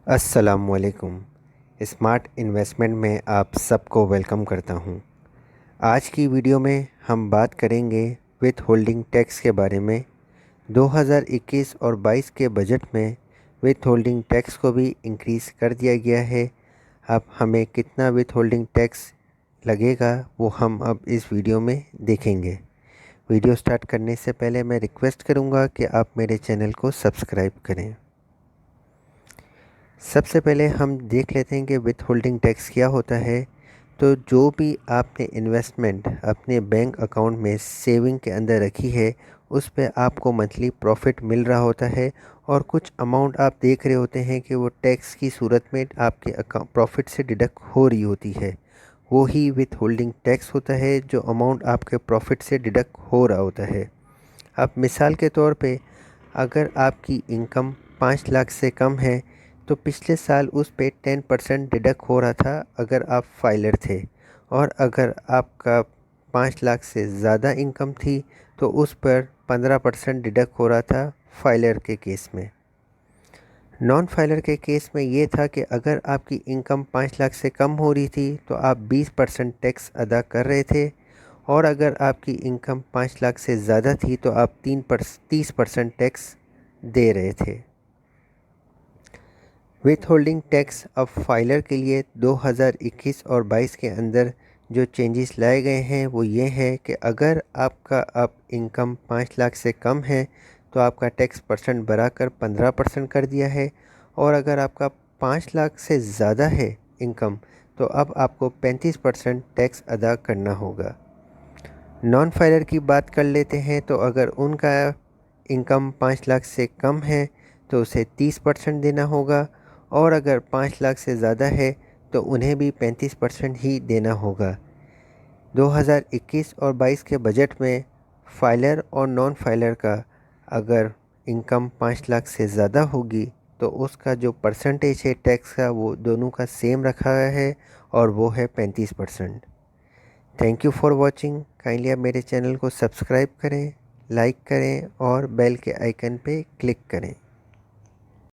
अस्सलामुअलैकुम। Smart investment में आप सबको वेलकम करता हूं। आज की वीडियो में हम बात करेंगे विथ होल्डिंग टैक्स के बारे में। 2021 और 22 के बजट में विथ होल्डिंग टैक्स को भी इंक्रीज़ कर दिया गया है। अब हमें कितना विथ होल्डिंग टैक्स लगेगा वो हम अब इस वीडियो में देखेंगे। वीडियो स्टार्ट करने से पहले मैं रिक्वेस्ट करूंगा कि आप मेरे चैनल को सब्सक्राइब करें। सबसे पहले हम देख लेते हैं कि विथ होल्डिंग टैक्स क्या होता है। तो जो भी आपने इन्वेस्टमेंट अपने बैंक अकाउंट में सेविंग के अंदर रखी है उस पे आपको मंथली प्रॉफिट मिल रहा होता है और कुछ अमाउंट आप देख रहे होते हैं कि वो टैक्स की सूरत में आपके अकाउंट प्रॉफिट से डिडक्ट हो रही होती है। वो ही विथ होल्डिंग टैक्स होता है, जो अमाउंट आपके प्रॉफिट से डिडक्ट हो रहा होता है। अब मिसाल के तौर पे अगर आपकी इनकम 5 लाख से कम है तो पिछले साल उस पे 10% डिडक्ट हो रहा था अगर आप फाइलर थे, और अगर आपका 5 लाख से ज़्यादा इनकम थी तो उस पर 15% डिडक्ट हो रहा था फाइलर के केस में। नॉन फाइलर के केस में ये था कि अगर आपकी इनकम 5 लाख से कम हो रही थी तो आप 20% टैक्स अदा कर रहे थे, और अगर आपकी इनकम 5 लाख से ज़्यादा थी तो आप 30% टैक्स दे रहे थे। विथ होल्डिंग टैक्स अब फाइलर के लिए 2021 और 22 के अंदर जो चेंजेस लाए गए हैं वो ये है कि अगर आपका अब इनकम 5 लाख से कम है तो आपका टैक्स परसेंट बढ़ाकर 15% कर दिया है, और अगर आपका 5 लाख से ज़्यादा है इनकम तो अब आपको 35% टैक्स अदा करना होगा। नॉन फाइलर की बात कर लेते हैं तो अगर उनका इनकम 5 लाख से कम है तो उसे 30% देना होगा, और अगर 5 लाख से ज़्यादा है तो उन्हें भी 35% ही देना होगा। 2021 और 22 के बजट में फाइलर और नॉन फाइलर का अगर इनकम 5 लाख से ज़्यादा होगी तो उसका जो परसेंटेज है टैक्स का वो दोनों का सेम रखा गया है, और वो है 35%। Thank you for watching. Kindly आप मेरे चैनल को सब्सक्राइब करें, लाइक करें और बेल के आइकन पे क्लिक करें।